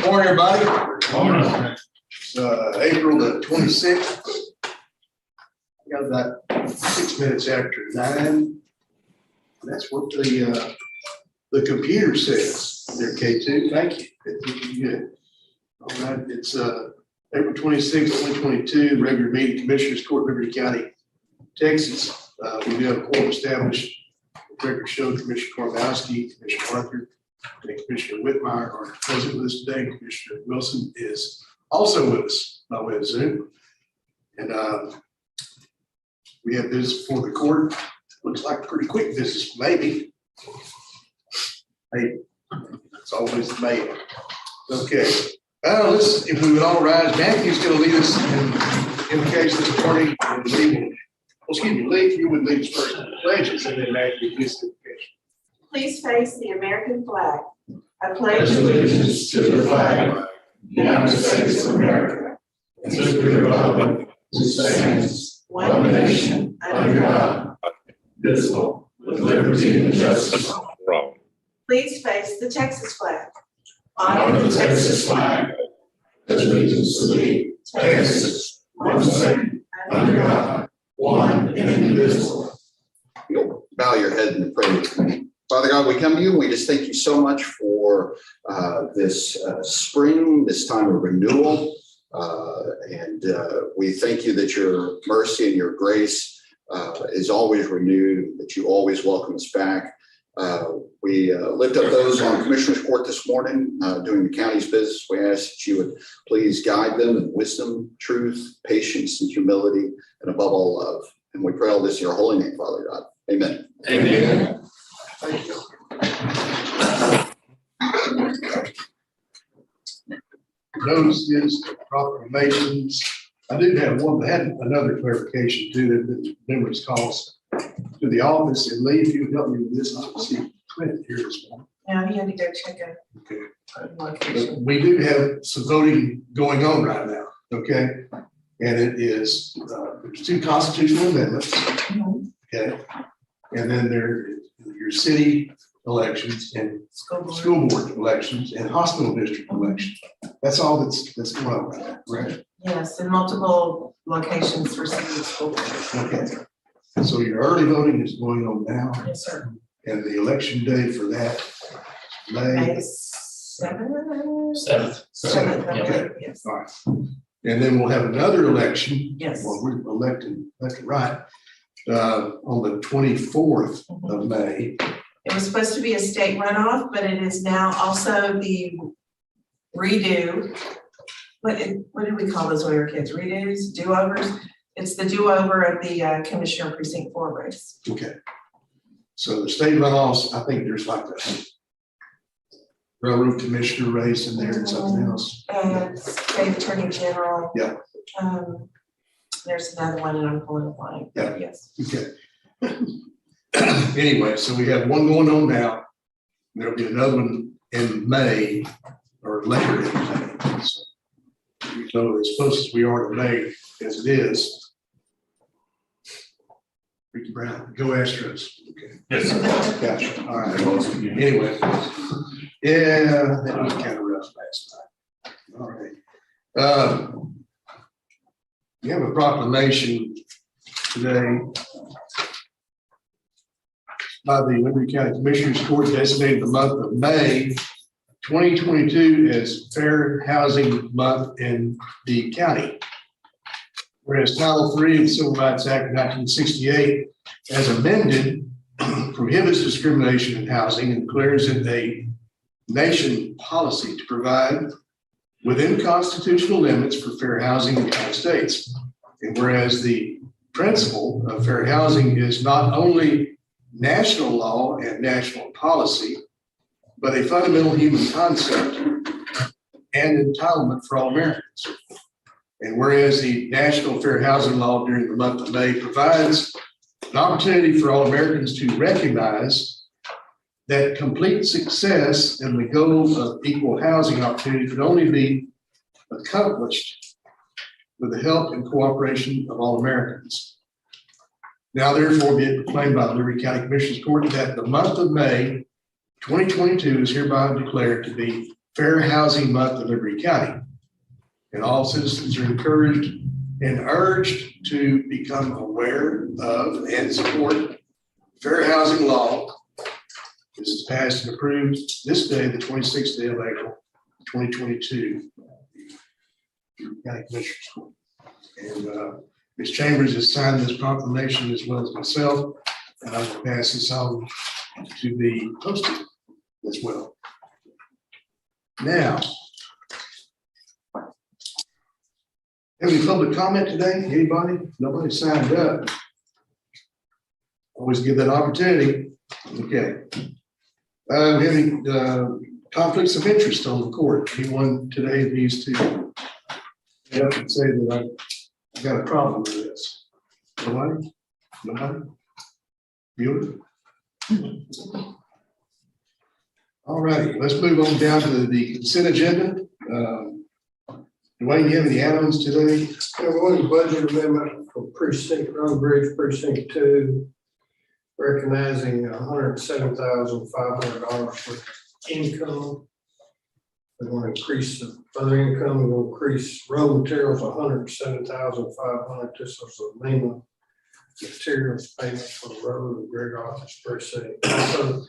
Morning, everybody. Morning. It's April the 26th. We got about 6 minutes after 9. That's what the computer says. There, K2. Thank you. That's looking good. All right, it's April 26th, 2022, regular meeting, Commissioners Court, Liberty County, Texas. We do have a quorum established. The record show Commissioner Kornowski, Commissioner Arthur, and Commissioner Whitmire are present with us today. Commissioner Wilson is also with us by way of Zoom. And we have business before the court. Looks like pretty quick business, maybe. Hey, it's always the mail. Okay. Let's, if we would all rise, Matthew's going to lead us in case this party and Lee, Lee, you would lead us first in the pledges, and then Matthew gives the invocation. Please face the American flag. I Pledge pledge allegiance to the flag of the United States of America and to the republic which stands one nation under God, indivisible, with liberty and justice for all. Please face the Texas flag. Honor the Texas flag. Pledge allegiance to thee, Texas, one state, under God, one and indivisible. You'll bow your head and pray with me. Father God, we come to you and we just thank you so much for this spring, this time of renewal. And we thank you that your mercy and your grace is always renewed, that you always welcome us back. We lift up those on Commissioner's Court this morning doing the county's business. We ask that you would please guide them in wisdom, truth, patience, and humility, and above all, love. And we pray all this in your holy name, Father God. Amen. Amen. Thank you. Notices, proclamations. I did have one, but I had another clarification too, that numerous calls to the office, and Lee, if you would help me with this, I don't see Clint here this morning. Now he had to go check a Okay. location. But we do have some voting going on right now, okay? And it is, there's 2 constitutional amendments, okay? And then there is your city elections and school board elections and hospital district elections. That's all that's going on right now, right? Yes, in multiple locations for city and school. Okay. So your early voting is going on now, Yes, sir. and the election day for that, May. May 7th. 7th. 7th, Yeah. okay, yes. All right. And then we'll have another election. Yes. Well, we're elected right, on the 24th of May. It was supposed to be a state runoff, but it is now also the redo. What did we call those when we were kids? Redos, do-overs? It's the do-over of the Commissioner Precinct 4 race. Okay. So the state runoffs, I think there's like a railroad commissioner race in there and something else. State Attorney General. Yeah. There's another one and I'm pulling a blank. Yeah. Yes. Okay. Anyway, so we have one going on now. There'll be another one in May or later in May. So, you know, as close as we are to May as it is. Ricky Brown, go Astros. Okay. Yes, sir. Gotcha. All right. Anyway. Yeah, that was kind of rough last night. All right. We have a proclamation today by the Liberty County Commissioners Court designated the month of May 2022 as Fair Housing Month in the county. Whereas Title III of the Civil Rights Act of 1968, as amended, prohibits discrimination in housing and declares it a nation policy to provide within constitutional limits for fair housing in the United States. And whereas the principle of fair housing is not only national law and national policy, but a fundamental human concept and entitlement for all Americans. And whereas the National Fair Housing Law during the month of May provides an opportunity for all Americans to recognize that complete success in the goal of equal housing opportunity could only be accomplished with the help and cooperation of all Americans. Now therefore be it proclaimed by the Liberty County Commissioners Court that the month of May 2022 is hereby declared to be Fair Housing Month in Liberty County. And all citizens are encouraged and urged to become aware of and support fair housing law. This is passed and approved this day, the 26th day of April, 2022. County Commissioners Court. And Ms. Chambers has signed this proclamation as well as myself, and I will pass this on to be posted as well. Now, any public comment today? Anybody? Nobody signed up. Always give that opportunity. Okay. We have any conflicts of interest on the court? Anyone today needs to get up and say that I got a problem with this? Nobody? Nobody? Bueller? All righty, let's move on down to the consent agenda. Dwayne, you have any add-ons today? There was a budget amendment for precinct, Road Bridge Precinct 2, recognizing $107,500 for income. They want to increase the other income, they will increase road materials $107,500. This was the minimum materials payments for the road and Greg Office Precinct. Also,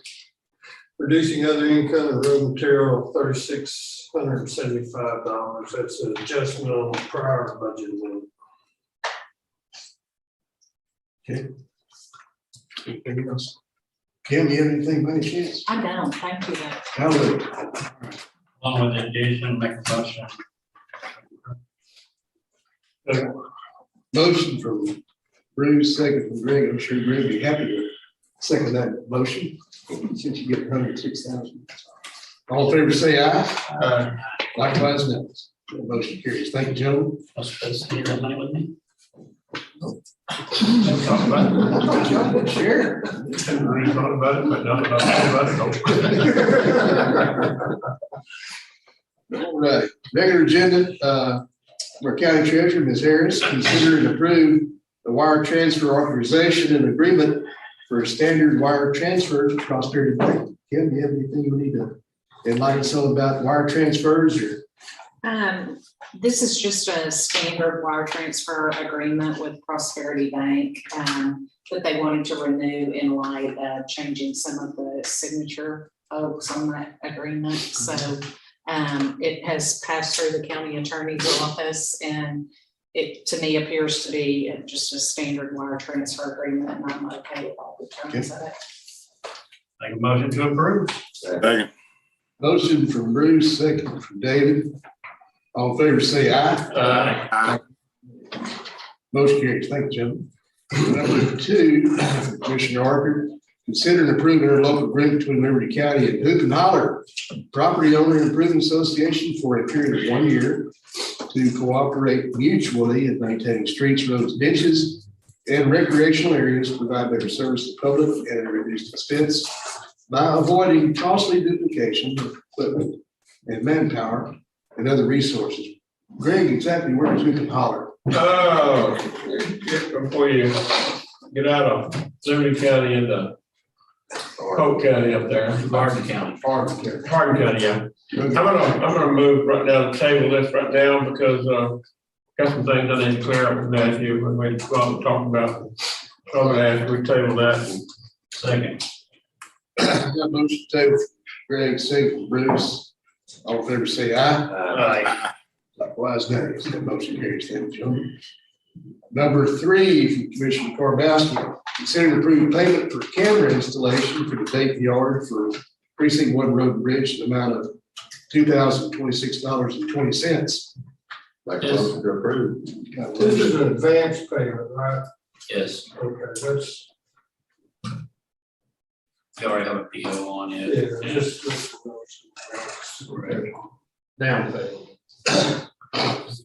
reducing other income and road material $3,675. That's an adjustment on the prior budget amendment. Okay. Anything else? Kim, you have anything by any chance? I don't, thank you. Hallelujah. Along with the addition, make a motion. Motion from Bruce, second from Greg. I'm sure Greg would be happy to second that motion, since you get 106,000. All in favor, say aye. Likewise, no. Motion carries. Thank you, gentlemen. Let's spend that money with me. Sure. We thought about it, but not about All right, regular agenda, our county treasurer, Ms. Harris, consider and approve the wire transfer authorization and agreement for a standard wire transfer to Prosperity Bank. Kim, do you have anything you need to enlighten us on about wire transfers or? This is just a standard wire transfer agreement with Prosperity Bank that they wanted to renew in light of changing some of the signature folks on that agreement. So it has passed through the county attorney's office, and it to me appears to be just a standard wire transfer agreement, and I'm okay with all the terms of it. Make a motion to approve. Second. Motion from Bruce, second from David. All in favor, say aye. Aye. Motion carries. Thank you, gentlemen. Number 2, Commissioner Apr, consider and approve interlocal agreement between Liberty County and Hoop and Holler Property Owner Improvement Association for a period of 1 year to cooperate mutually in maintaining streets, roads, ditches, and recreational areas, provide better service to the public at a reduced expense by avoiding costly duplication of equipment and manpower and other resources. Greg, exactly where is Hoop and Holler? Oh, before you get out of Liberty County into Polk County up there. Martin County. Hardin County. Hardin County, yeah. Okay. I'm gonna move right now, table this right now, because got some things I need to clear up with Matthew when we go out and talk about. So I'm gonna ask we table that. Second. Got motion to table, Greg, second, Bruce. All in favor, say aye. Aye. Likewise, nays. That motion carries. Thank you, gentlemen. Number 3, from Commissioner Karbowski, consider and approve payment for camera installation for the date yard for Precinct 1 Road and Bridge, the amount of $2,026.20. Like motion to approve. This is an advance payment, right? Yes. Okay, that's, You already have a PO on it. yeah, just. Down payment.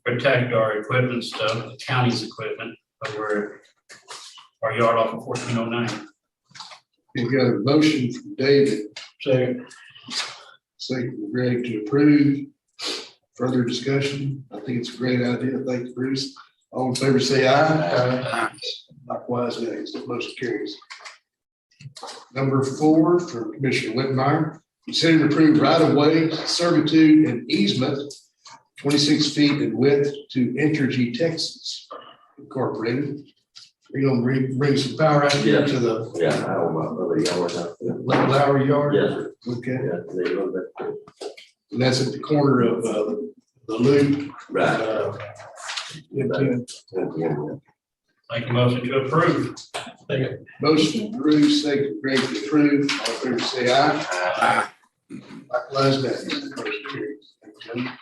Protect our equipment stuff, the county's equipment, but our yard off of 1409. We've got a motion from David, second from Greg to approve. Further discussion? I think it's a great idea. Thank you, Bruce. All in favor, say aye. Likewise, nays. That motion carries. Number 4, from Commissioner Whitmire, Consider and approve right-of-way servitude and easement 26 feet in width to Entergy Texas Incorporated. We're gonna bring some power out here to the Yeah, I don't know, the yard out there. Lowry Yard. Yes, sir. Okay, Yeah, they go back. and that's at the corner of the loop. Right. Into Make a motion to approve. motion approved, second, great to approve, all in favor say aye. Aye. Likewise, that motion carries. Thank you, gentlemen.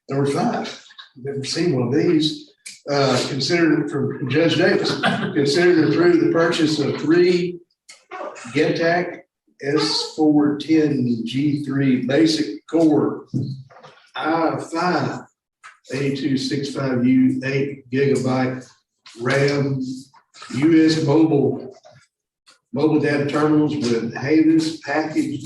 Number 5, never seen one of these. Considered from Judge Davis, consider to approve the purchase of 3 Getac S410 G3 basic core i5 8265U 8 gigabyte RAM US mobile data terminals with Havis package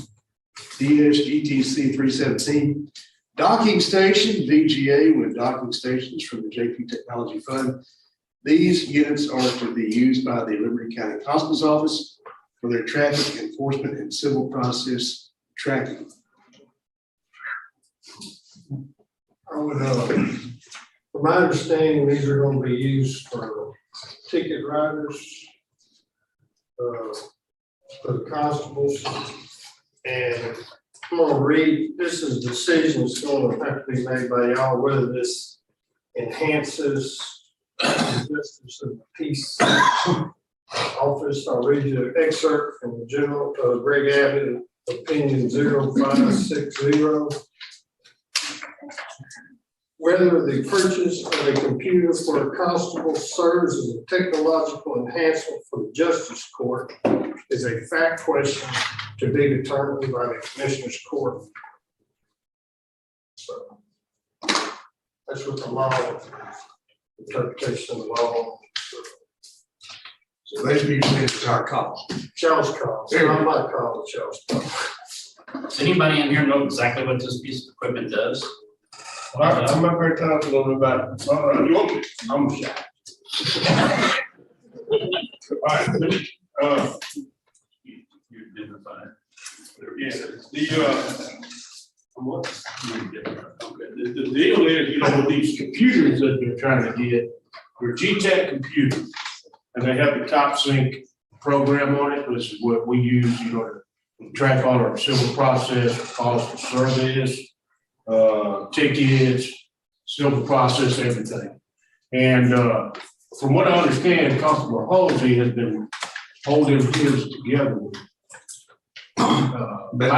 DSGTC 317 docking station VGA with docking stations from the JP Technology Fund. These units are to be used by the Liberty County Constable's Office for their traffic enforcement and civil process tracking. From my understanding, these are gonna be used for ticket riders, for the constables. And I'm gonna read, this is decisions gonna have to be made by y'all, whether this enhances the justice of the peace office. I'll read you an excerpt from the general, Greg Abbott, opinion 0560. Whether the purchase of a computer for a constable serves as a technological enhancement for the justice court is a fact question to be determined by the commissioner's court. So that's what the law, interpretation of the law. So basically, you're saying it's our call. Charles call, it's not my call, it's Charles call. Does anybody in here know exactly what this piece of equipment does? I'm not very confident about it. You want me? I'm shy. All right, You didn't find yeah, what? Okay, the deal is, you know, with these computers that they're trying to get, they're GTEC computers. And they have the top sync program on it, which is what we use, you know, to track all our civil process, calls for service, tickets, civil process, everything. And from what I understand, Constable Halsey has been holding his together with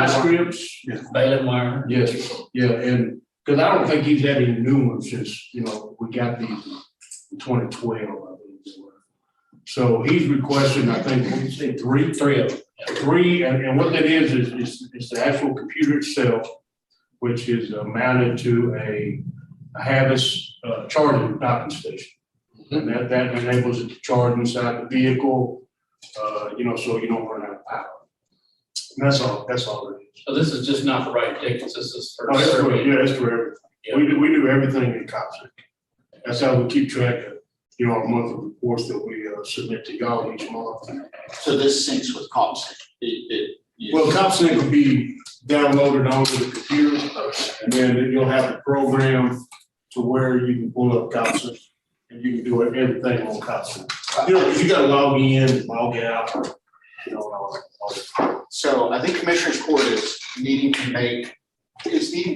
scripts. Bailiff Meyer. Yes, yeah, and because I don't think he's had any new ones since, you know, we got these in 2012, I believe they were. So he's requesting, I think, what did you say, three of them. Three, and what that is the actual computer itself, which is mounted to a Havis charging docking station. And that enables it to charge inside the vehicle, you know, so you don't run out of power. And that's all it is. So this is just not for writing tickets, this is for. Oh, that's for, surveying. yeah, that's for everything. Yeah. We do everything in COPSIC. That's how we keep track of, you know, our monthly reports that we submit to y'all each month. So this syncs with COPS. Well, COPSIC will be downloaded onto the computer, and then you'll have a program to where you can pull up COPSIC, and you can do everything on COPSIC. You know, you gotta log in, log out, you know, all that. So I think Commissioner's Court is needing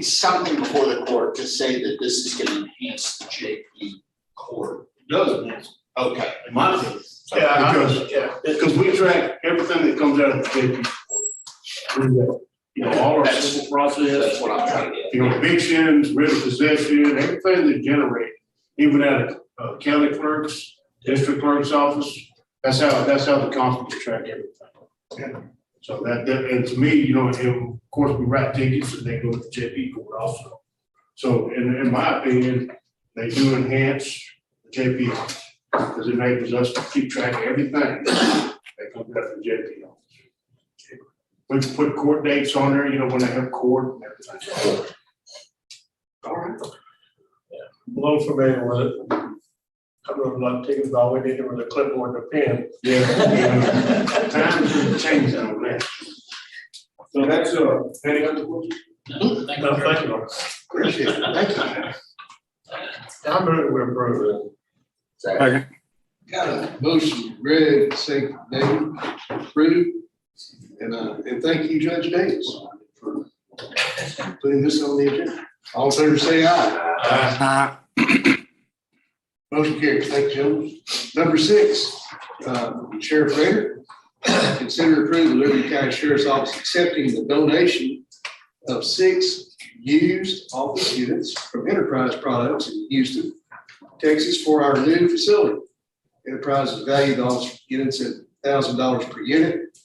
something before the court to say that this is gonna enhance the JP court. Doesn't it? Okay. In my opinion. Because we track everything that comes out of the JP through that. You know, all our civil process. That's what I'm trying to get. You know, evictions, writ of possession, everything that generated, even out of county clerks, district clerk's office, that's how the constables track everything. Yeah. So that, and to me, you know, and of course, we write tickets and they go to the JP court also. So in my opinion, they do enhance the JP office because it enables us to keep track of everything that comes out of the JP office. We can put court dates on there, you know, when they have court and everything. All right. Below familiar with it. I wrote a lot of tickets, all we did was a clipboard and a pen. Yeah. Times have changed on that. So that's, any other questions? No, thank you. No, thank you. Appreciate it. Thank you. I move we approve Second. Got a motion, Greg, second, David, approved. And thank you, Judge Davis, for putting this on the agenda. All in favor, say aye. Motion carried. Thank you, gentlemen. Number 6, Sheriff Rader, consider approving the Liberty County Sheriff's Office accepting the donation of 6 used office units from Enterprise Products in Houston, Texas, for our new facility. Enterprise has valued those units at $1,000 per unit.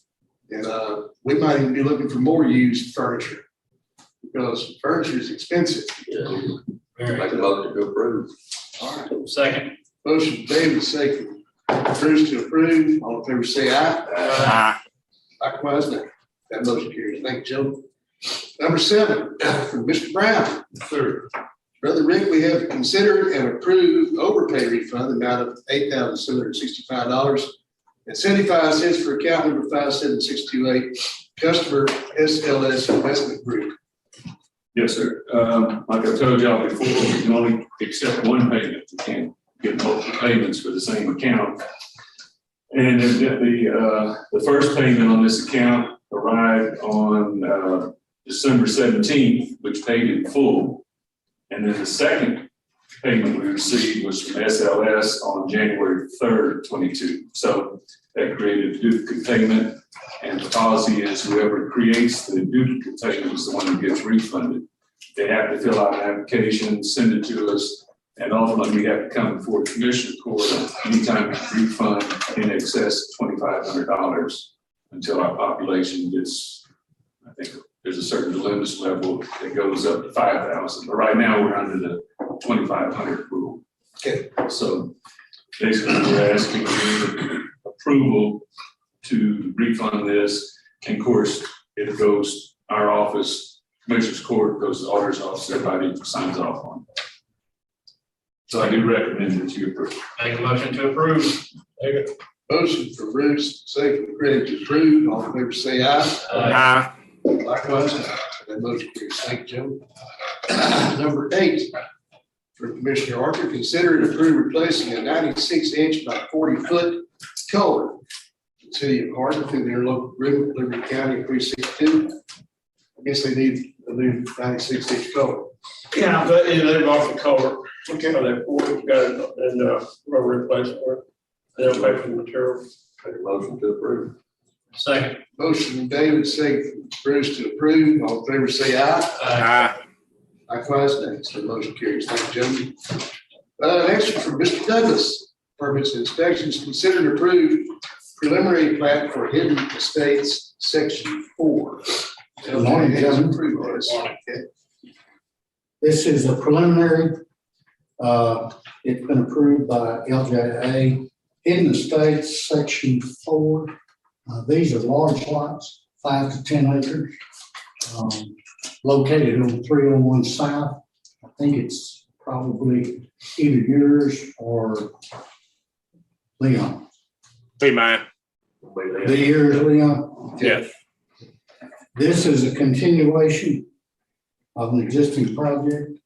And we might even be looking for more used furniture because furniture is expensive. Very Make a good. motion to approve. All right. Second. Motion, David, second. Bruce to approve. All in favor, say aye. Likewise, nay. That motion carries. Thank you, gentlemen. Number 7, from Mr. Brown. Sir. Brother Rick, we have considered and approved overpay refund amount of $8,765.75 for account number 57628, customer SLS Investment Group. Yes, sir. Like I told y'all before, we can only accept one payment. We can't get multiple payments for the same account. And the first payment on this account arrived on December 17th, which paid in full. And then the second payment we received was from SLS on January 3rd, 22. So that created a duplicate payment. And the policy is whoever creates the duplicate payment is the one who gets refunded. They have to fill out an application, send it to us, and ultimately we have to come before the commissioner court anytime we refund in excess of $2,500 until our population gets, I think there's a certain limits level that goes up to 5,000. But right now we're under the 2,500 rule. Okay. So basically we're asking for approval to refund this. And of course, it goes, our office, Commissioner's Court, goes to the auditor's office, everybody signs off on it. So I do recommend that you approve. Make a motion to approve. Motion for Bruce, second for Craig to approve. All in favor, say aye. Likewise, that motion carries. Thank you, gentlemen. Number 8, for Commissioner Arthur, consider and approve replacing a 96-inch by 40-foot culvert. City of Hardin through their local agreement, Liberty County Precinct 2. I guess they need a new 96-inch culvert. Yeah, but they've off the culvert. Okay. So they poured it, got it, and road replacement work. They'll pay for the material. Make a motion to approve. Second. Motion from David, second from Bruce to approve. All in favor, say aye. Likewise, nay. So the motion carries. Thank you, gentlemen. Next one from Mr. Douglas. Permits and inspections considered and approved preliminary plat for Hidden Estates, Section 4. Good morning, gentlemen. Approve this. Okay. This is a preliminary. It's been approved by LJA. Hidden Estates, Section 4. These are large lots, 5 to 10 acres, located on 301 South. I think it's probably either yours or Leon. Hey, man. The yours, Leon? Yes. This is a continuation of an existing project.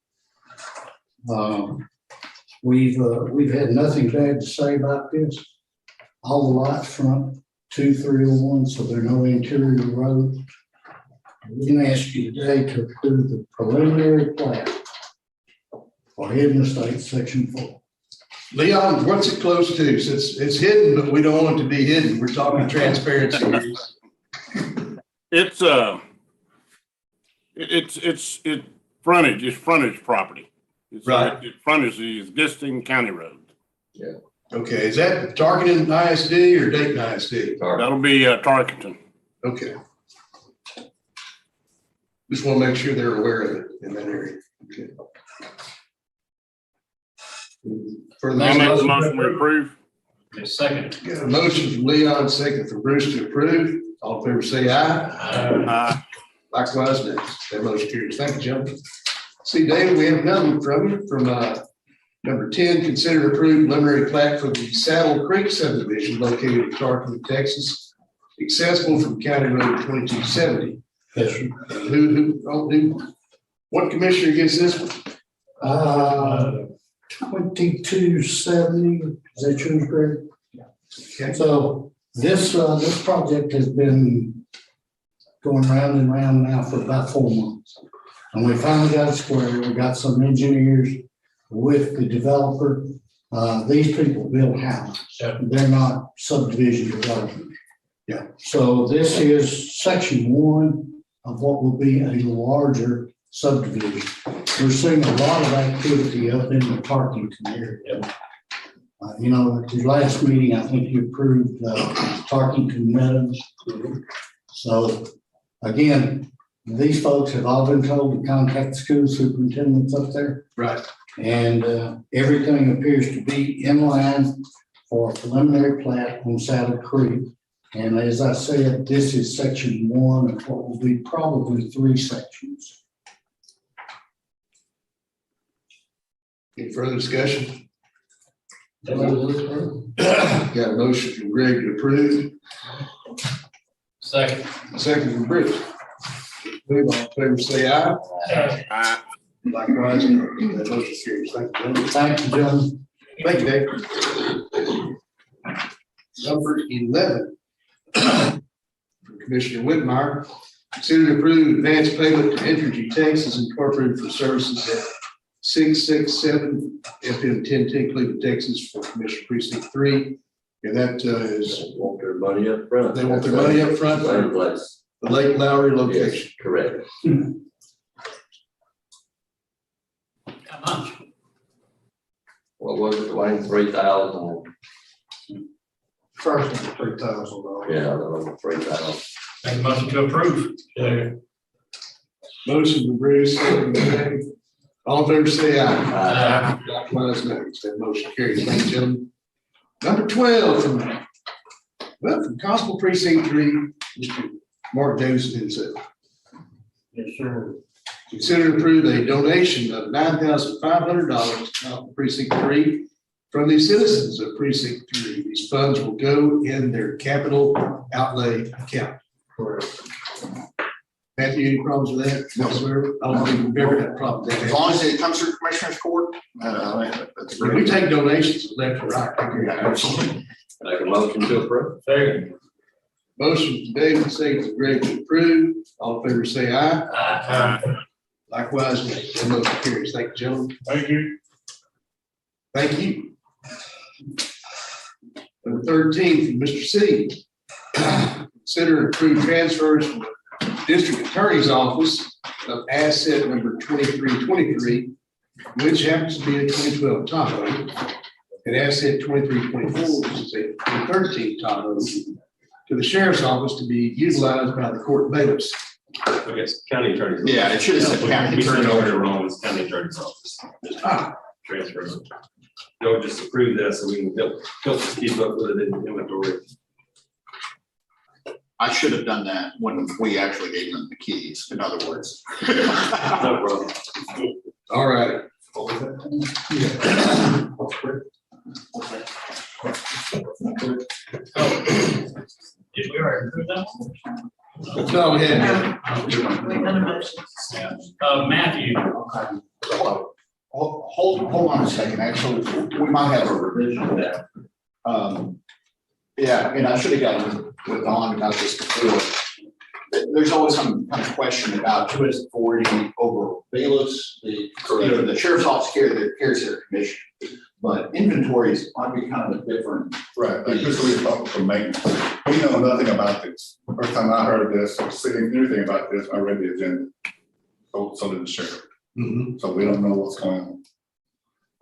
We've had nothing bad to say about this. All the lots front to 301, so there are no interior roads. We can ask you today to approve the preliminary plat for Hidden Estates, Section 4. Leon, what's it close to? Since it's hidden, but we don't want it to be hidden. We're talking transparency. It's frontage property. Right. It frontage the existing county road. Okay, is that Targeting ISD or Dayton ISD? That'll be Tarkington. Okay. Just want to make sure they're aware of it in that area. Okay. Further I'll make the discussion? motion to approve. Okay, second. Got a motion from Leon, second from Bruce to approve. All in favor, say aye. Likewise, next. That motion carries. Thank you, gentlemen. See, David, we have nothing from you from Number 10, consider and approve preliminary plat for the Saddle Creek subdivision located in Tarleton, Texas, accessible from County Road 2270. Yes, sir. What commissioner gets this one? 2270, is that yours, Greg? Okay. So this project has been going round and round now for about 4 months. And we finally got it squared. We got some engineers with the developer. These people build houses. They're not subdivision developers. Yeah. So this is section 1 of what will be a larger subdivision. We're seeing a lot of activity up in the Tarkington area. At the last meeting, I think you approved Tarkington Meadows. So again, these folks have all been told to contact the school superintendents up there. Right. And everything appears to be in line for a preliminary plat on Saddle Creek. And as I said, this is section 1 of what will be probably 3 sections. Any further discussion? Got a motion from Greg to approve, Second. second from Bruce. Move on, favor say aye. Aye. Likewise, that motion carries. Thank you, gentlemen. Thank you, gentlemen. Thank you, Dave. Number 11. From Commissioner Whitmire, consider to approve advance payment to Entergy Texas Incorporated for services at 667 FM 1010 Cleveland, Texas for Commissioner Precinct 3. And that is, Want their money up front. they want their money up front Same for place. the Lake Lowry Yes, location. correct. How much? What was it, Wayne, 3,000? First one, $3,000. Yeah, I don't know, 3,000. Make a motion to approve. Motion from Bruce, second from Dave. All in favor say aye. Aye. Likewise, no. That motion carries. Thank you, gentlemen. Number 12 from Constable Precinct 3, Mr. Mark Davis himself. Yes, sir. Consider to approve a donation of $9,500 to Constable Precinct 3 from the citizens of Precinct 3. These funds will go in their capital outlay account. Correct. Matthew, any problems with that? No, sir. I don't think we've ever had a problem with As that. long as it comes through Commissioner's Court, that's We great. take donations left and right. Make a motion to approve. Second. Motion from David, second from Greg to approve. All in favor say aye. Aye. Likewise, nay. That motion carries. Thank you, gentlemen. Thank you. Thank you. Number 13 from Mr. C. Consider and approve transfers from the District Attorney's Office of asset number 2323, which happens to be a 2012 Tahoe, and asset 2324, which is a 2013 Tahoe, to the Sheriff's Office to be utilized by the court bailiffs. I guess county attorney's. Yeah, it should have said county We turned attorney. over to wrong, it's county attorney's office. Just Ah, transfer. Don't just approve that so we can help us keep up with it in inventory. I should have done that when we actually gave them the keys, in other words. No problem. all right. Did we already approve that one? No, we had, We've done a motion. Matthew. Hold on a second, actually, we might have a revision of that. Yeah, and I should have gotten with Don about this before. There's always some kind of question about who has authority over bailiffs, the sheriff's office carries their commission. But inventories might be kind of a different. Right, like this is talking from maintenance. We know nothing about this. First time I heard this, or seeing anything about this, I read the agenda. So did the sheriff. Mhm. So we don't know what's going on.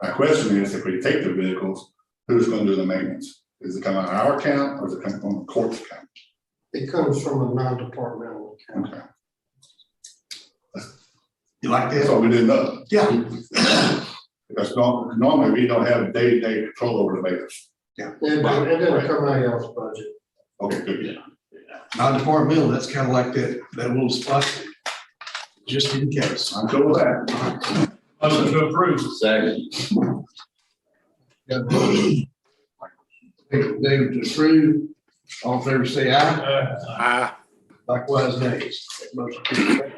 My question is, if we take the vehicles, who's gonna do the maintenance? Is it coming out of our account or is it coming from the court's account? It comes from a non-departmental account. Okay, you like that's that? all we didn't know. Yeah. Because normally we don't have day-to-day control over the bailiffs. It didn't come out of y'all's budget. Okay, good. Non-departmental, that's kind of like that little spot, just in case. I'm cool with that. Motion to approve. Second. Got a motion. David to approve. All in favor, say aye. Aye. Likewise, nays. Motion carries.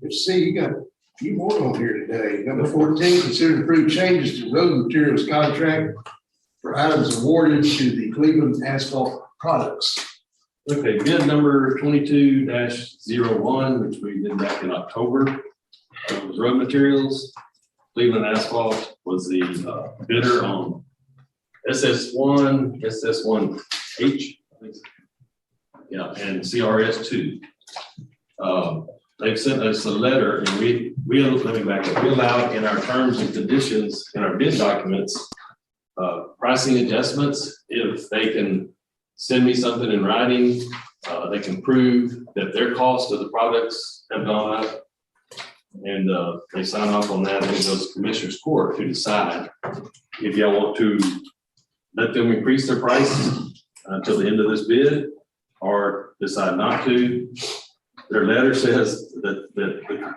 Let's see, you got a few more on here today. Number 14, consider to approve changes to road materials contract for items awarded to the Cleveland Asphalt Products. Okay, bid number 22-01, which we did back in October, was road materials. Cleveland Asphalt was the bidder on SS1, SS1H, I think. Yeah, and CRS2. They've sent us a letter, and we let me back up. We allowed in our terms and conditions in our bid documents pricing adjustments if they can send me something in writing. They can prove that their cost of the products have gone up. And they sign off on that, and it goes to Commissioner's Court to decide if y'all want to let them increase their price until the end of this bid, or decide not to. Their letter says that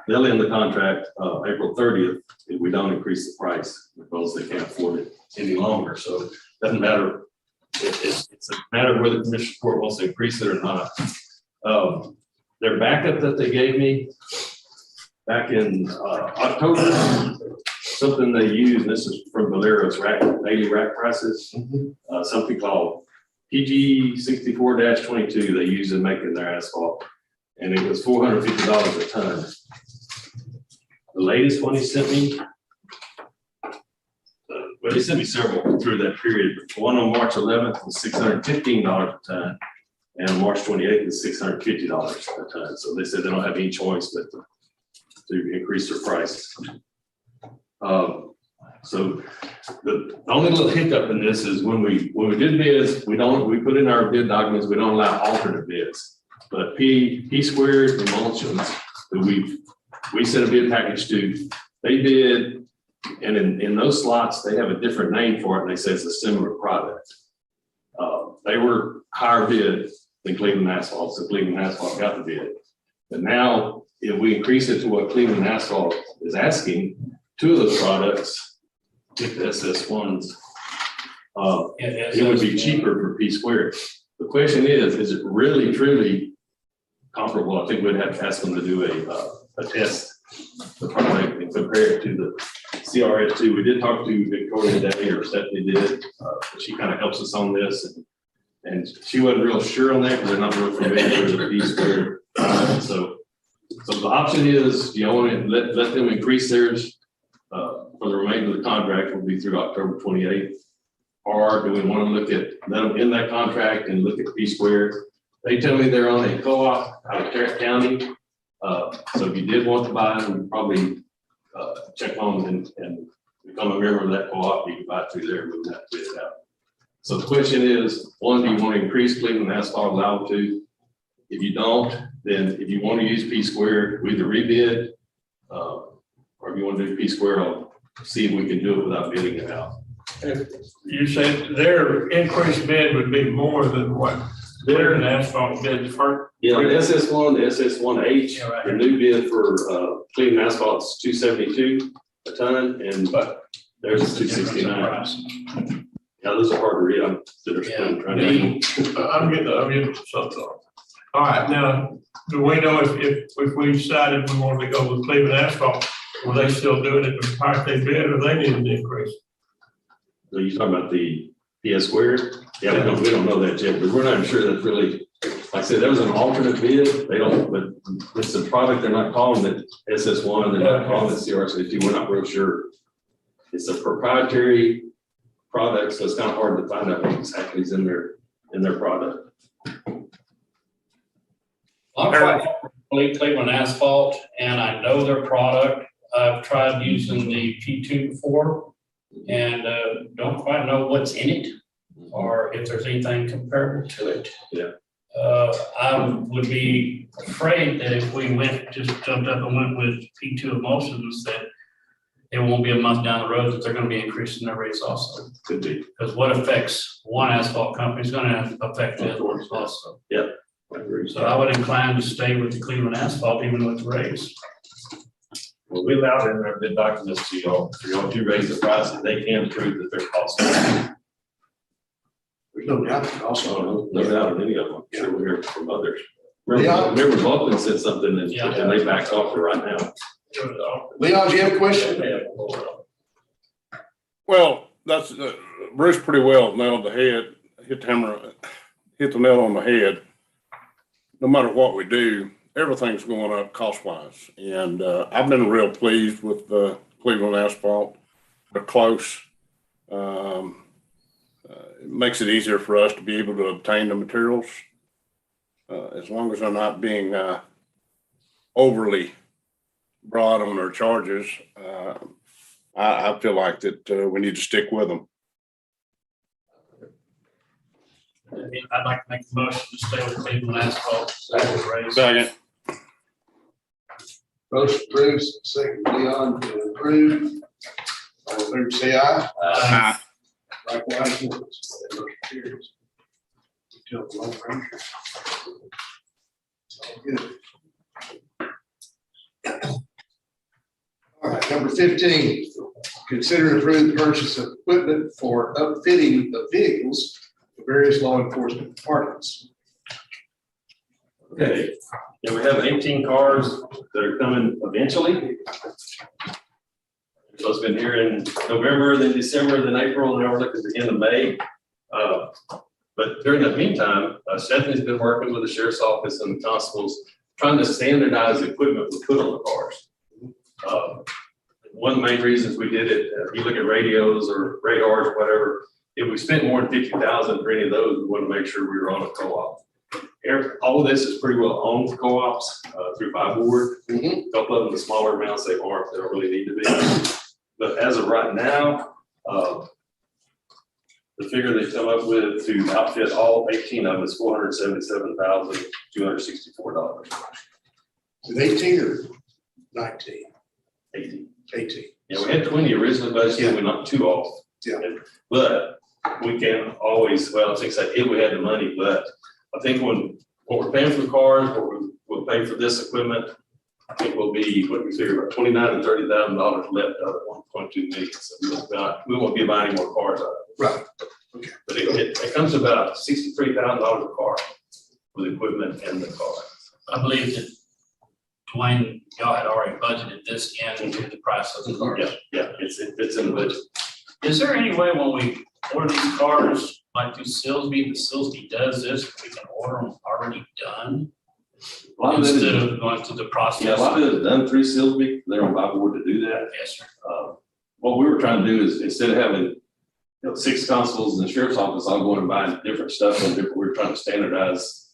they'll end the contract April 30th if we don't increase the price, because they can't afford it any longer. So it doesn't matter. It's a matter of whether the Commissioner's Court wants to increase it or not. Their backup that they gave me back in October, something they use, and this is from Valero's daily rack prices, something called PG 64-22 they use in making their asphalt. And it was $450 a ton. The latest one he sent me, well, he sent me several through that period. One on March 11th was $615 a ton, and on March 28th is $650 a ton. So they said they don't have any choice but to increase their price. So the only little hiccup in this is when we did bids, we put in our bid documents, we don't allow alternate bids. But P squared emulsions that we sent a bid package to, they bid, and in those slots, they have a different name for it, and they say it's a similar product. They were higher bid than Cleveland Asphalt, so Cleveland Asphalt got the bid. But now, if we increase it to what Cleveland Asphalt is asking, two of those products, if the SS1s, it would be cheaper for P squared. The question is it really, truly comparable? I think we'd have to ask them to do a test, the product, and compare it to the CRS2. We did talk to Victoria today, or Stephanie did, she kind of helps us on this, and she wasn't real sure on that because they're not real familiar with the P squared. So the option is, you want to let them increase theirs for the remainder of the contract, will be through October 28th. Or do we want to look at, let them in that contract and look at P squared? They tell me they're on a co-op out of Tarrant County. So if you did want to buy them, probably check on and become a member of that co-op. You can buy it through there, we would have to bid it out. So the question is, one, do you want to increase Cleveland Asphalt allowed to? If you don't, then if you want to use P squared, we either rebid, or if you want to do P squared, I'll see if we can do it without bidding it out. You said their increased bid would be more than what their asphalt bid for? Yeah, the SS1, the SS1H, the new bid for Cleveland Asphalt is $272 a ton, and there's $269. Yeah, those are hard to read. I'm getting something. All right, now, do we know if we decided we wanted to go with Cleveland Asphalt, will they still do it at the price they bid, or they need an increase? So you're talking about the PS squared? Yeah, we don't know that yet, but we're not sure that's really, like I said, that was an alternate bid. They don't, but it's a product, they're not calling it SS1, they're not calling it CRS2, we're not real sure. It's a proprietary product, so it's kind of hard to find out what exactly is in their product. I'm quite Cleveland Asphalt, and I know their product. I've tried using the P2 before, and don't quite know what's in it, or if there's anything comparable to it. Yeah. I would be afraid that if we just jumped up and went with P2 emulsions, that it won't be a month down the road that they're going to be increasing their rates also. Could be. Because what affects one asphalt company is going to affect the other ones also. Yeah. I agree. So I would incline to stay with the Cleveland Asphalt even with the rates. Well, we allowed it in our bid documents to y'all, for y'all to raise the price, and they can prove that they're costly. There's no doubt that also. So no doubt in any of them, sure we hear from others. Leon? Remember Vulcan said something and Yeah. they backed off for right now. Leon, do you have a question? Well, that's, Bruce pretty well nailed the head, hit the nail on the head. No matter what we do, everything's going up cost wise. And, I've been real pleased with, Cleveland Asphalt. They're close. It makes it easier for us to be able to obtain the materials. As long as they're not being, overly broad on their charges, I feel like that, we need to stick with them. I'd like to make the motion to stay with Cleveland Asphalt. Second. Motion approved, second Leon to approve. All in favor, say aye. Likewise, motion carries. Tell the Lone Ranger. It's all good. All right, number 15, consider and approve the purchase of equipment for upfitting of vehicles for various law enforcement departments. Okay, yeah, we have 18 cars that are coming eventually. So it's been here in November, then December, then April, and now we're looking at the end of May. But during that meantime, Stephanie's been working with the sheriff's office and the constables, trying to standardize the equipment we put on the cars. One of the main reasons we did it, if you look at radios or radars or whatever, if we spent more than 50,000 for any of those, we want to make sure we were on a co-op. All of this is pretty well owned for co-ops through Buy Board. A couple of them, the smaller amounts, they aren't, they don't really need to be. But as of right now, the figure they come up with to outfit all 18 of them is $477,264. Is it 18 or 19? 18. 18. Yeah, we had 20 originally budgeted, we knocked 2 off. Yeah. But we can always, well, I think that if we had the money, but I think what we're paying for the cars, we'll pay for this equipment, I think we'll be, what we figure, about $29,000 and $30,000 left out of 1.2 million. So we won't be buying any more cars out of it. Right. Okay. But it comes to about $63,000 a car with equipment and the car. I believe that Dwayne, y'all had already budgeted this into the price of the cars. Yeah, it's in the budget. Is there any way when we order these cars, like through Silsby, the Silsby does this, we can order them already done? A lot of it Instead is- of going through the process? Yeah, a lot of it is done through Silsby, they're on Buy Board to do that. Yes, sir. What we were trying to do is, instead of having 6 constables in the sheriff's office all going and buying different stuff, and we're trying to standardize,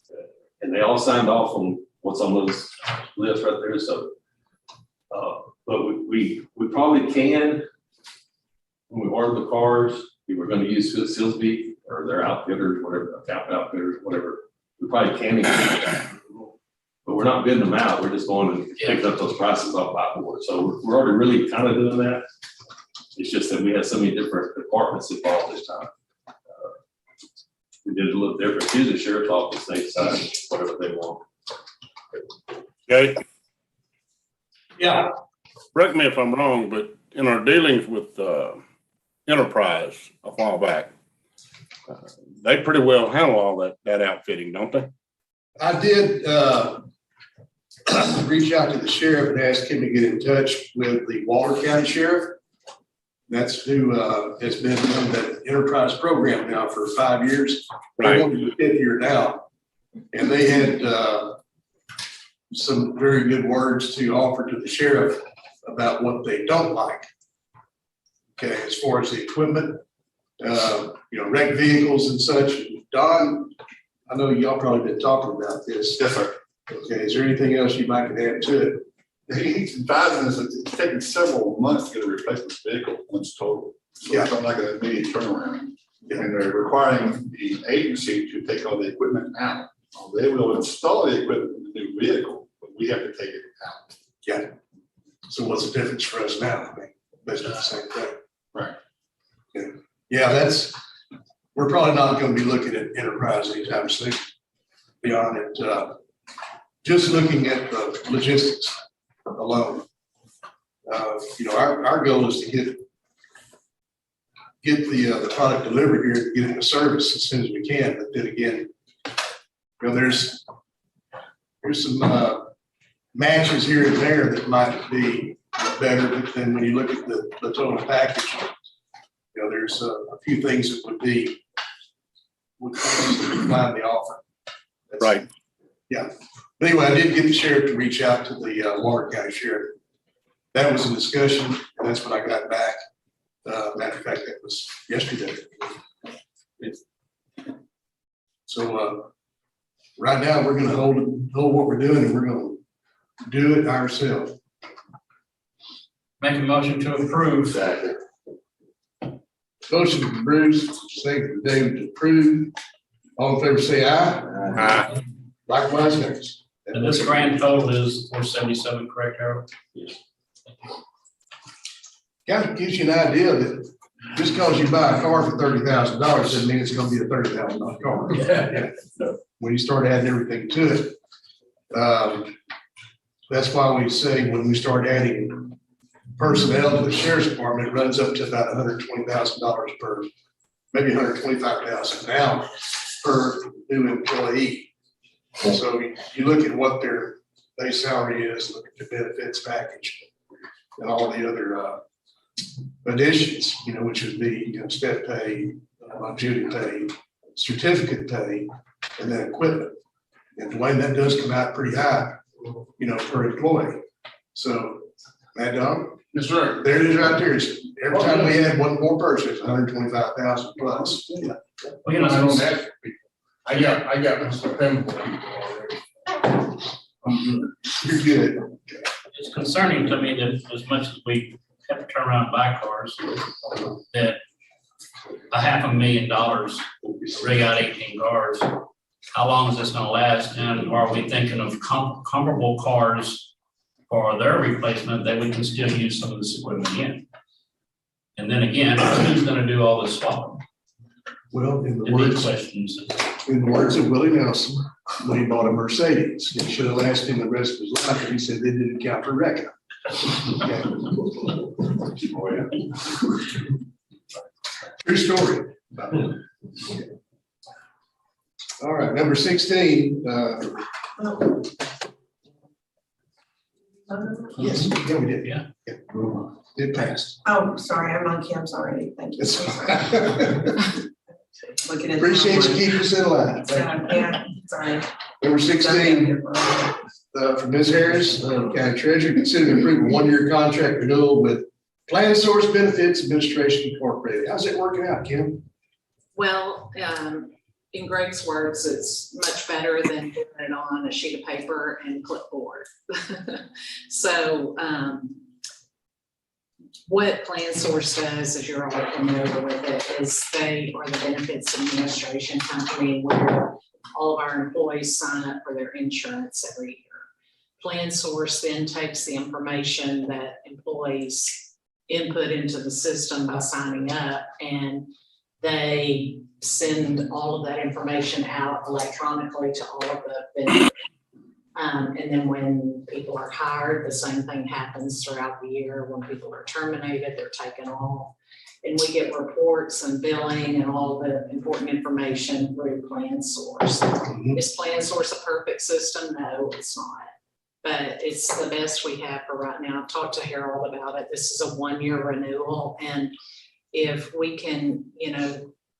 and they all signed off on what's on those lists right there, so. But we probably can, when we order the cars, we were gonna use Silsby or their outfitters, whatever, account outfitters, whatever, we probably can include that. But we're not bidding them out, we're just going and picking up those prices off Buy Board, so we're already really kind of doing that. It's just that we had so many different departments involved this time. We did it a little different, usually the sheriff's office, they decide whatever they want. Okay, Yeah. correct me if I'm wrong, but in our dealings with, Enterprise a while back, they pretty well handle all that outfitting, don't they? I did reach out to the sheriff and ask him to get in touch with the Walter County Sheriff. That's who has been in the enterprise program now for 5 years. They're going to the 5th year now. And they had some very good words to offer to the sheriff about what they don't like. Okay, as far as the equipment, wrecked vehicles and such. Don, I know y'all probably been talking about this. Yes, sir. Okay, is there anything else you might could add to it? He's advising us that it's taken several months to get a replacement vehicle once total. So it's not like an immediate turnaround. And they're requiring the agency to take all the equipment out. They will install the equipment in the new vehicle, but we have to take it out. Yeah. So what's the difference for us now? I mean, basically the same thing. Right. Yeah, we're probably not gonna be looking at enterprise anytime soon. Beyond it, just looking at the logistics alone. Our goal is to get the product delivered here, get it into service as soon as we can, but then again, there's some matches here and there that might be better, but then when you look at the total package, there's a few things that would find the offer. Right. Yeah. But anyway, I did get the sheriff to reach out to the Water County Sheriff. That was a discussion, and that's when I got back. Matter of fact, that was yesterday. So right now, we're gonna hold what we're doing, and we're gonna do it ourselves. Make a motion to approve. Motion from Bruce, second from David to approve. All in favor, say aye. Aye. Likewise, next. And this grand total is 477, correct, Harold? Yes. Kind of gives you an idea that just because you buy a car for $30,000 doesn't mean it's gonna be a $30,000 car. Yeah. When you start adding everything to it. That's why we say when we start adding personnel to the sheriff's department, it runs up to about $120,000 per, maybe $125,000 now per new employee. So you look at what their base salary is, look at the benefits package and all the other additions, which would be, step pay, longevity pay, certificate pay, and then equipment. And Dwayne, that does come out pretty high, per employee. So, Mad Dog? Yes, sir. There it is right there. It's, every time we add one more person, it's 125,000 plus. Yeah. Well, you know, I don't ask for people. I got Mr. Pemble people already. You're good. it's concerning to me that as much as we have to turn around and buy cars, that $500,000, rig out 18 cars, how long is this gonna last? And are we thinking of comparable cars for their replacement that we can still use some of this equipment in? And then again, who's gonna do all this swapping? Well, in The the big words, questions. in the words of Willie Nelson, when he bought a Mercedes, it should have lasted him the rest of his life, and he said they didn't count for wrecking. Okay. Oh, yeah. True story. All right, number 16. Yes, yeah, we did. Yeah. It passed. Oh, sorry, I'm on Kim's already, thank you. It's fine. Looking at. Appreciate you keeping us in line. Yeah, sorry. Number 16, from Ms. Harris, County Treasurer, consider approving a one-year contract renewal with Plan Source Benefits Administration Incorporated. How's it working out, Kim? Well, in Greg's words, it's much better than putting it on a sheet of paper and clipboard. So what Plan Source does, as you're all familiar with it, is they are the benefits administration company where all of our employees sign up for their insurance every year. Plan Source then takes the information that employees input into the system by signing up, and they send all of that information out electronically to all of the benefits. And then when people are hired, the same thing happens throughout the year. When people are terminated, they're taken off. And we get reports and billing and all the important information through Plan Source. Is Plan Source a perfect system? No, it's not. But it's the best we have for right now. I've talked to Harold about it. This is a one-year renewal. And if we can,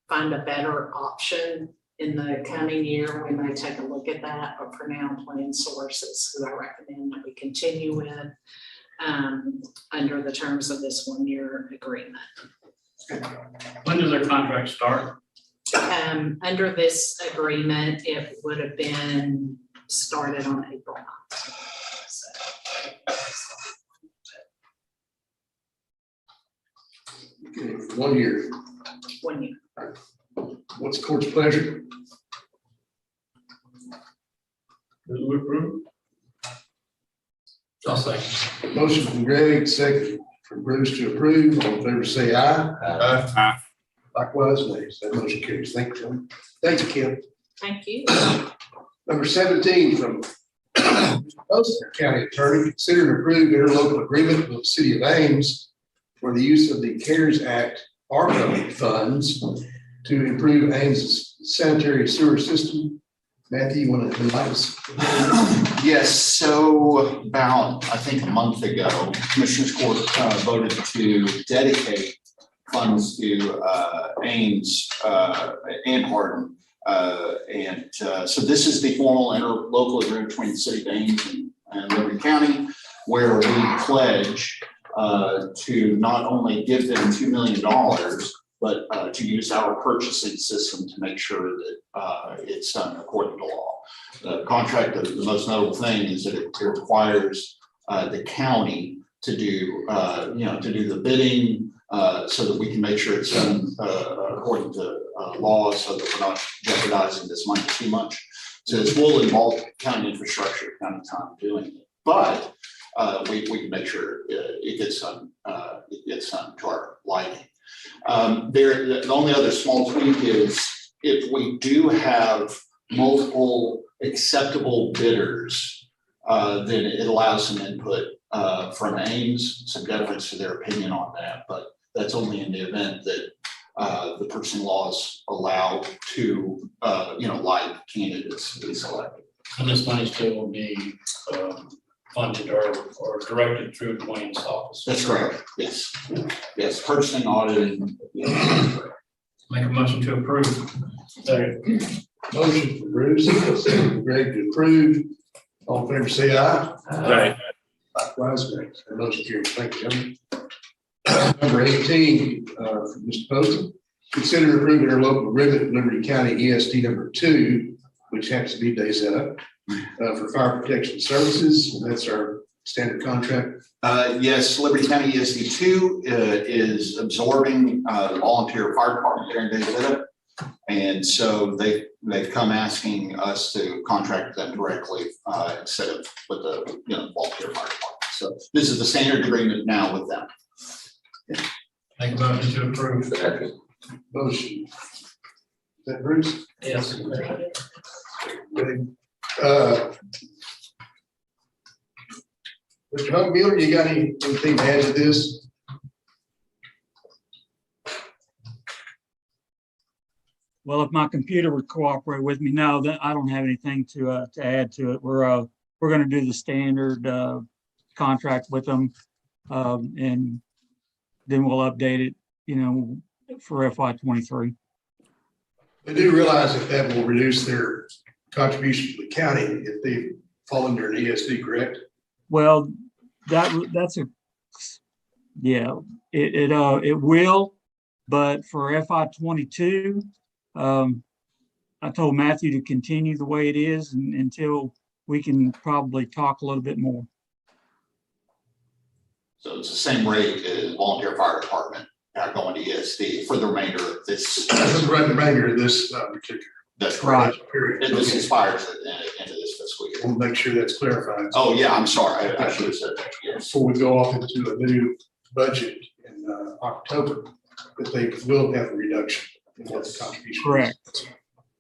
find a better option in the coming year, we may take a look at that. But for now, Plan Source is who I recommend that we continue with under the terms of this one-year agreement. When does their contract start? Under this agreement, it would have been started on April 9th. Okay, 1 year. 1 year. What's the court's pleasure? Who approved? I'll say. Motion from Greg, second from Bruce to approve. All in favor, say aye. Aye. Likewise, nays. That motion carries. Thank you, Kim. Thank you, Kim. Thank you. Number 17 from Poston, County Attorney, consider and approve interlocal agreement with the City of Ames for the use of the CARES Act ARPA funds to improve Ames's sanitary sewer system. Matthew, you want to enlighten us? Yes, so about, I think, a month ago, Commissioners Court voted to dedicate funds to Ames and Hardin. So this is the formal interlocal agreement between the City of Ames and Liberty County, where we pledge to not only give them $2 million, but to use our purchasing system to make sure that it's done according to law. The contract, the most notable thing is that it requires the county to do, to do the bidding so that we can make sure it's done according to law, so that we're not jeopardizing this money too much. So this will involve county infrastructure, county time doing it, but we can make sure it gets done. It gets done to our liking. The only other small tweak is if we do have multiple acceptable bidders, then it allows some input from Ames, some deference to their opinion on that. But that's only in the event that the person laws allow to, live candidates to be selected. And this money still will be funded or directed through Dwayne's office. That's correct. Yes. Yes. Purchasing, auditing. Make a motion to approve. Motion for Bruce, second for Greg to approve. All in favor, say aye. Aye. Likewise, Greg. That motion carries. Thank you, gentlemen. Number 18, from Mr. Poston. Consider approving interlocal agreement with Liberty County ESD number 2, which happens to be DayZeta, for fire protection services. That's our standard contract. Yes, Liberty County ESD 2 is absorbing the volunteer fire department there in DayZeta. And so they've come asking us to contract them directly instead of with the volunteer fire department. So this is the standard agreement now with them. Make a motion to approve. Motion. Is that Bruce? Yes. Good. Mr. Huckmiller, you got anything to add to this? Well, if my computer would cooperate with me, no, that I don't have anything to add to it. We're going to do the standard contract with them, and then we'll update it, for FY23. They do realize that will reduce their contribution to the county if they fall under an ESD, correct? Well, it will, but for FY22, I told Matthew to continue the way it is until we can probably talk a little bit more. So it's the same rate as volunteer fire department going to ESD for the remainder of this. For the remainder of this particular. That's right. Period. And this expires at the end of this fiscal year. We'll make sure that's clarified. Oh, yeah, I'm sorry. I should have said that. Yes. Before we go off into a new budget in October, that they will have a reduction in what the contribution is. Correct.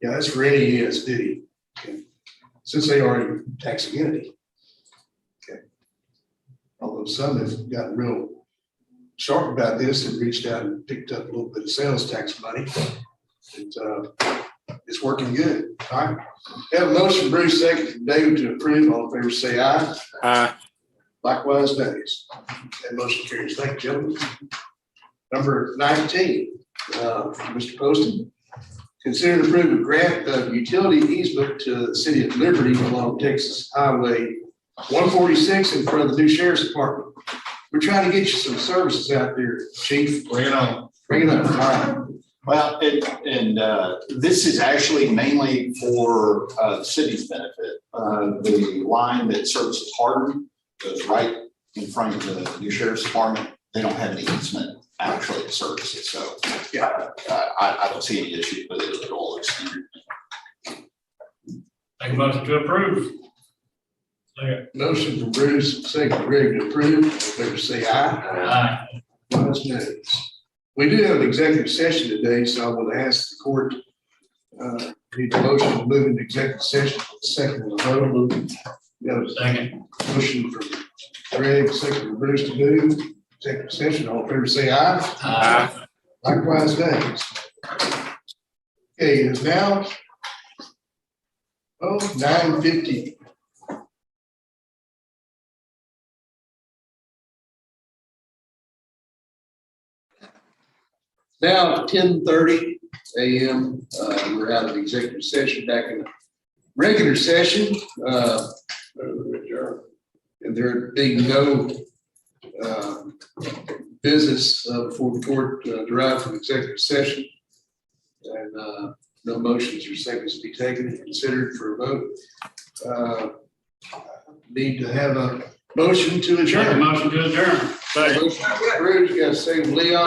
Yeah, that's for any ESD. Okay. Since they are a taxing entity. Okay. Although some have gotten real sharp about this and reached out and picked up a little bit of sales tax money. It's working good. All right. Have a motion, Bruce, second from David to approve. All in favor, say aye. Aye. Likewise, nays. That motion carries. Thank you, gentlemen. Number 19, from Mr. Poston. Consider to approve a grant of utility easement to the city of Liberty along Texas Highway 146 in front of the new sheriff's department. We're trying to get you some services out there, Chief. Bring it on. Bring it up. All right. Well, this is actually mainly for the city's benefit. The line that services Hardin goes right in front of the new sheriff's department. They don't have any easement actually to service it. So yeah, I don't see any issue with it at all. Make a motion to approve. Second. Motion from Bruce, second from Greg to approve. All in favor, say aye. Aye. Likewise, nays. We do have an executive session today, so I will ask the court, need a motion to move into executive session, second and vote. We have a Second. motion from Greg, second from Bruce to move, executive session, all in favor say aye. Aye. Likewise, nays. Okay, it is now 9:50. Now 10:30 a.m. We're out of executive session, back in regular session. And there being no business before the court derived from executive session. And no motions or seconds to be taken and considered for a vote. Need to have a motion to adjourn. Motion to adjourn. Second. Motion approved. You got to say Leon.